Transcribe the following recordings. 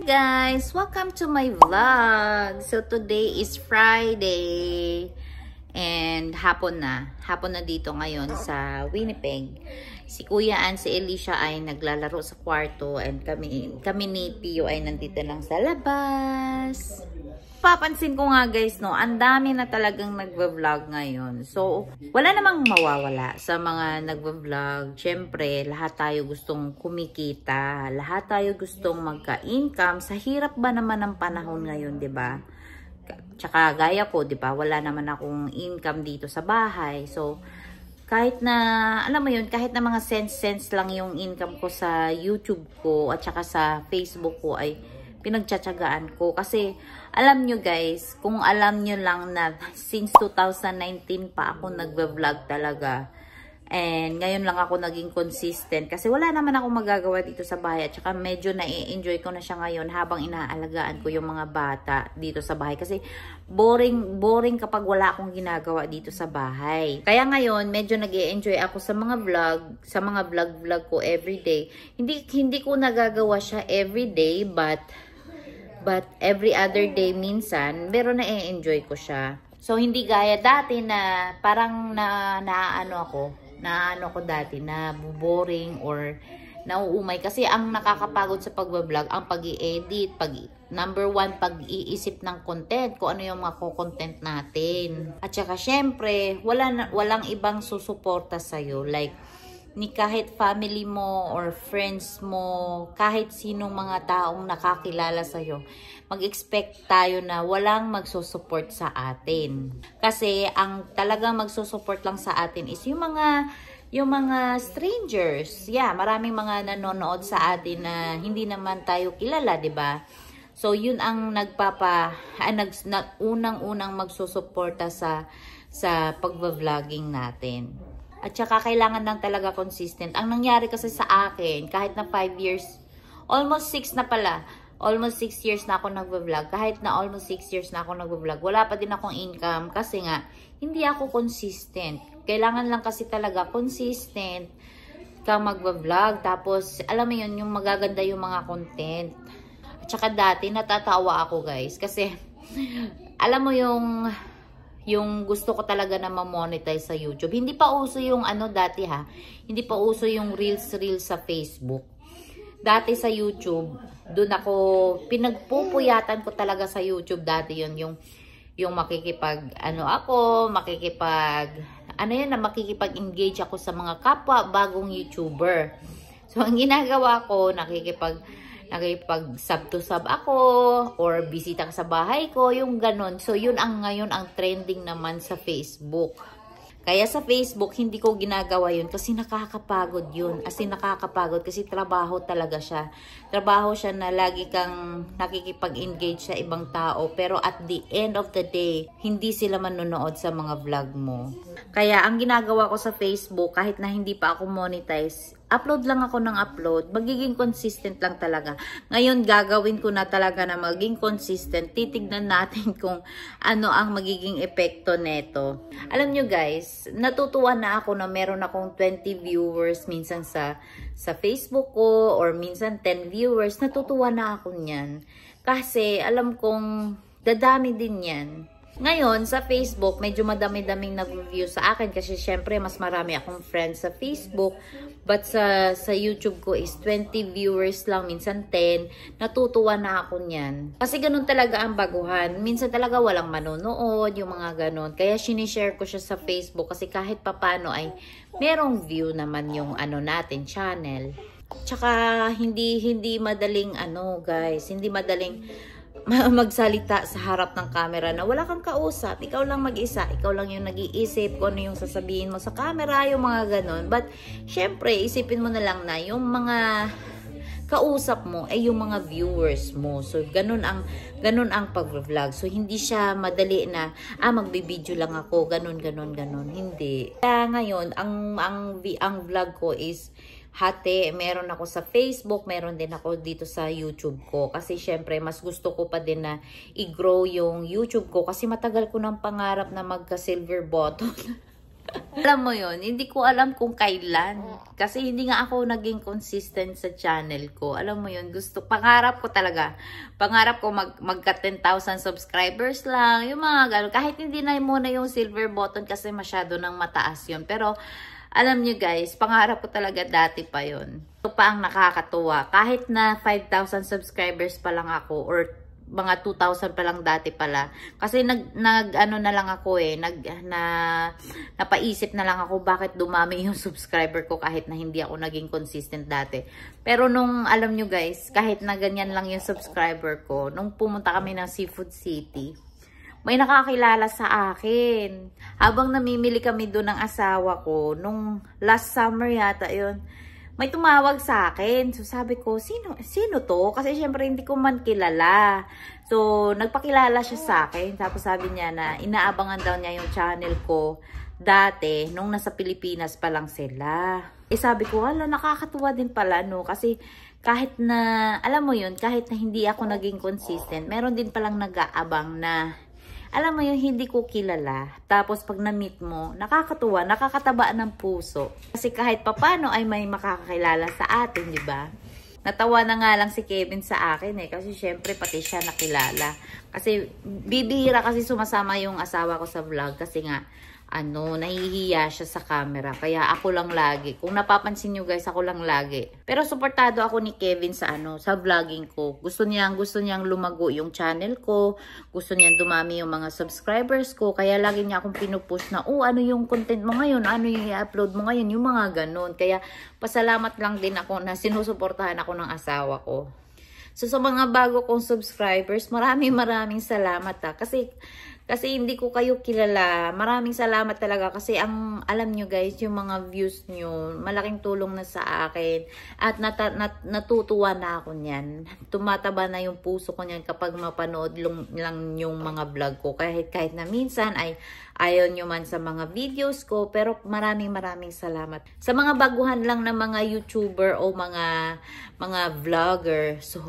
Guys, welcome to my vlog. So today is Friday and hapon na dito ngayon sa Winnipeg. Si Kuya Ann, si Alicia ay naglalaro sa kwarto and kami ni Pio ay nandito lang sa labas. Papansin ko nga guys, no, ang dami na talagang nagva-vlog ngayon. So, wala namang mawawala sa mga nagva-vlog. Siyempre, lahat tayo gustong kumikita. Lahat tayo gustong magka-income. Sa hirap ba naman ng panahon ngayon, 'di ba? Tsaka gaya ko, 'di ba? Wala naman akong income dito sa bahay. So, kahit na, alam mo yun, kahit na mga cents lang yung income ko sa YouTube ko at saka sa Facebook ko ay pinagtsatsagaan ko. Kasi, alam nyo guys, kung alam nyo lang na since 2019 pa ako nagva-vlog talaga. And ngayon lang ako naging consistent. Kasi wala naman ako magagawa dito sa bahay. At saka medyo na-enjoy ko na siya ngayon habang inaalagaan ko yung mga bata dito sa bahay. Kasi boring kapag wala akong ginagawa dito sa bahay. Kaya ngayon, medyo nag-enjoy ako sa mga vlog ko everyday. Hindi ko nagagawa siya everyday, but every other day minsan, pero na-enjoy ko siya. So, hindi gaya dati na parang naano ko dati, na boring or nauumay. Kasi ang nakakapagod sa pagbablog, ang pag-i-edit, number one, pag-iisip ng content, kung ano yung mga content natin. At saka, syempre, walang ibang susuporta sa'yo. Like, ni kahit family mo or friends mo, kahit sinong mga taong nakakilala sa'yo, mag-expect tayo na walang magsusupport sa atin. Kasi ang talagang magsusupport lang sa atin is yung mga strangers. Yeah, maraming mga nanonood sa atin na hindi naman tayo kilala, 'di ba? So yun ang unang-unang magsusuporta sa pagva-vlogging natin. At saka kailangan lang talaga consistent. Ang nangyari kasi sa akin, kahit na 5 years, almost 6 na pala, almost 6 years na ako nagva-vlog. Kahit na almost 6 years na ako nagva-vlog, wala pa din akong income kasi nga, hindi ako consistent. Kailangan lang kasi talaga consistent kang magva-vlog. Tapos, alam mo yun, yung magaganda yung mga content. At saka dati, natatawa ako guys. Kasi, alam mo yung gusto ko talaga na ma-monetize sa YouTube. Hindi pa uso yung dati ha. Hindi pa uso yung reels sa Facebook. Dati sa YouTube, doon ako, pinagpupuyatan ko talaga sa YouTube dati yun. Yung makikipag-engage ako sa mga kapwa bagong YouTuber. So, ang ginagawa ko, nakipag-sub to sub ako, or bisita ka sa bahay ko, yung ganon. So, yun ang ngayon ang trending naman sa Facebook. Kaya sa Facebook, hindi ko ginagawa yun kasi nakakapagod yun. As in, nakakapagod kasi trabaho talaga siya. Trabaho siya na lagi kang nakikipag-engage sa ibang tao. Pero at the end of the day, hindi sila manonood sa mga vlog mo. Kaya ang ginagawa ko sa Facebook, kahit na hindi pa ako monetize, upload lang ako ng upload. Magiging consistent lang talaga. Ngayon, gagawin ko na talaga na maging consistent. Titignan natin kung ano ang magiging epekto neto. Alam nyo guys, natutuwa na ako na meron akong 20 viewers minsan sa Facebook ko, or minsan 10 viewers. Natutuwa na ako niyan. Kasi alam kong dadami din yan. Ngayon, sa Facebook, medyo madami-daming nag-review sa akin kasi syempre mas marami akong friends sa Facebook. But sa YouTube ko is 20 viewers lang, minsan 10. Natutuwa na ako niyan. Kasi ganun talaga ang baguhan. Minsan talaga walang manonood, yung mga ganun. Kaya sinishare ko siya sa Facebook kasi kahit papano ay merong view naman yung ano natin, channel. Tsaka hindi madaling guys, hindi madaling magsalita sa harap ng camera na wala kang kausap, ikaw lang mag-isa, ikaw lang yung nag-iisip kung ano yung sasabihin mo sa camera, yung mga ganon. But syempre, isipin mo na lang na yung mga kausap mo ay yung mga viewers mo. So ganun ang pag-vlog. So hindi siya madali na magbi-video lang ako, ganun. Hindi. Kaya ngayon, ang vlog ko is hati, meron ako sa Facebook, meron din ako dito sa YouTube ko. Kasi syempre, mas gusto ko pa din na i-grow yung YouTube ko. Kasi matagal ko ng pangarap na magka-silver button. Alam mo yon, hindi ko alam kung kailan. Kasi hindi nga ako naging consistent sa channel ko. Alam mo yon, pangarap ko talaga. Pangarap ko magka 10,000 subscribers lang. Yung mga gano'n. Kahit hindi na muna yung silver button kasi masyado nang mataas yun. Pero alam nyo guys, pangarap ko talaga dati pa yun. Ito pa ang nakakatuwa. Kahit na 5,000 subscribers pa lang ako, or mga 2,000 pa lang dati pala. Kasi ano na lang ako napaisip na lang ako bakit dumami yung subscriber ko kahit na hindi ako naging consistent dati. Pero nung alam nyo guys, kahit na ganyan lang yung subscriber ko, nung pumunta kami ng Seafood City, may nakakilala sa akin. Habang namimili kami doon ng asawa ko, nung last summer yata yun, may tumawag sa akin. So sabi ko, sino to? Kasi syempre hindi ko man kilala. So nagpakilala siya sa akin. Tapos sabi niya na inaabangan daw niya yung channel ko dati, nung nasa Pilipinas pa lang sila. Sabi ko, nakakatuwa din pala, no? Kasi kahit na, alam mo yun, kahit na hindi ako naging consistent, meron din palang nag-aabang na, alam mo yung hindi ko kilala. Tapos pag na-meet mo, nakakatuwa, nakakataba ng puso. Kasi kahit papano ay may makakakilala sa atin, di ba? Natawa na nga lang si Kevin sa akin kasi syempre pati siya nakilala. Kasi bibihira kasi sumasama yung asawa ko sa vlog kasi nga nahihiya siya sa camera. Kaya ako lang lagi. Kung napapansin nyo guys, ako lang lagi. Pero suportado ako ni Kevin sa vlogging ko. Gusto niyang lumago yung channel ko. Gusto niyang dumami yung mga subscribers ko. Kaya lagi niya akong pinupush na, ano yung content mo ngayon? Ano yung i-upload mo ngayon? Yung mga ganun. Kaya pasalamat lang din ako na sinusuportahan ako ng asawa ko. So sa mga bago kong subscribers, maraming salamat Kasi hindi ko kayo kilala. Maraming salamat talaga kasi alam nyo guys, yung mga views nyo, malaking tulong na sa akin. At natutuwa na ako niyan. Tumataba na yung puso ko niyan kapag mapanood lang yung mga vlog ko. Kahit na minsan ay ayaw nyo man sa mga videos ko. Pero maraming salamat. Sa mga baguhan lang na mga YouTuber o mga vlogger. So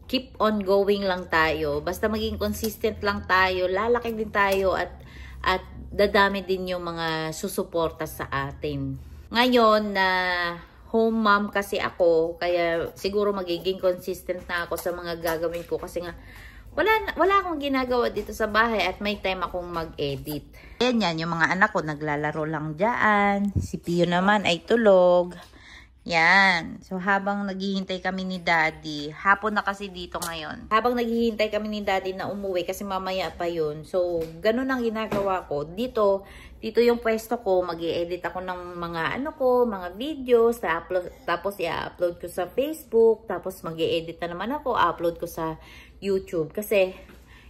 keep on going lang tayo. Basta maging consistent lang tayo. Lalaki din tayo at dadami din yung mga susuporta sa atin. Ngayon na home mom kasi ako, kaya siguro magiging consistent na ako sa mga gagawin ko kasi nga wala akong ginagawa dito sa bahay at may time akong mag-edit. Ayan yan, yung mga anak ko naglalaro lang dyan. Si Pio naman ay tulog. Yan. So, habang naghihintay kami ni Daddy, hapon na kasi dito ngayon. Habang naghihintay kami ni Daddy na umuwi kasi mamaya pa yun. So, ganun ang ginagawa ko. Dito yung pwesto ko. Mag-i-edit ako ng mga mga videos. Tapos i-upload ko sa Facebook. Tapos mag-i-edit na naman ako. Upload ko sa YouTube. Kasi,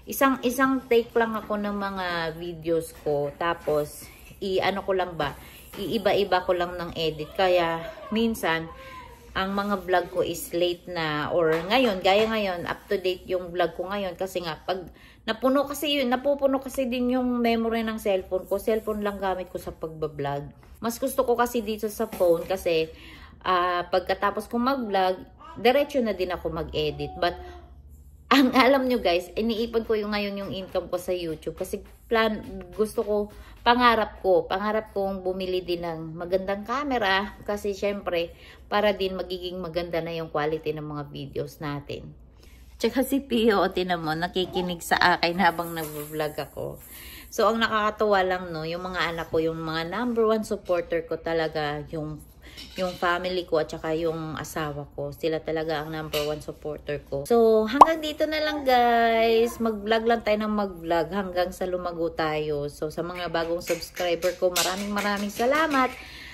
isang take lang ako ng mga videos ko. Tapos, iiba-iba ko lang ng edit. Kaya, minsan, ang mga vlog ko is late na. Or ngayon, gaya ngayon, up to date yung vlog ko ngayon. Kasi nga, pag napupuno kasi din yung memory ng cellphone ko. Cellphone lang gamit ko sa pagbablog. Mas gusto ko kasi dito sa phone kasi, pagkatapos ko mag-vlog, diretso na din ako mag-edit. But, ang alam nyo guys, iniipon ko ngayon yung income ko sa YouTube kasi pangarap kong bumili din ng magandang camera kasi syempre para din magiging maganda na yung quality ng mga videos natin. Tsaka si Pio, tinan mo, nakikinig sa akin habang nag-vlog ako. So, ang nakakatuwa lang no, yung mga anak ko, yung mga #1 supporter ko talaga, yung family ko at saka yung asawa ko. Sila talaga ang #1 supporter ko. So, hanggang dito na lang guys. Mag-vlog lang tayo ng mag-vlog hanggang sa lumago tayo. So, sa mga bagong subscriber ko, maraming salamat.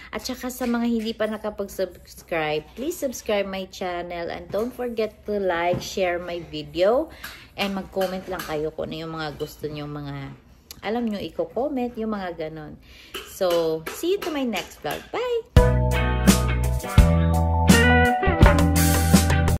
At saka sa mga hindi pa nakapag-subscribe, please subscribe my channel and don't forget to like, share my video and mag-comment lang kayo kung ano yung mga gusto nyo, mga alam nyo, i-comment yung mga ganon. So, see you to my next vlog. Bye!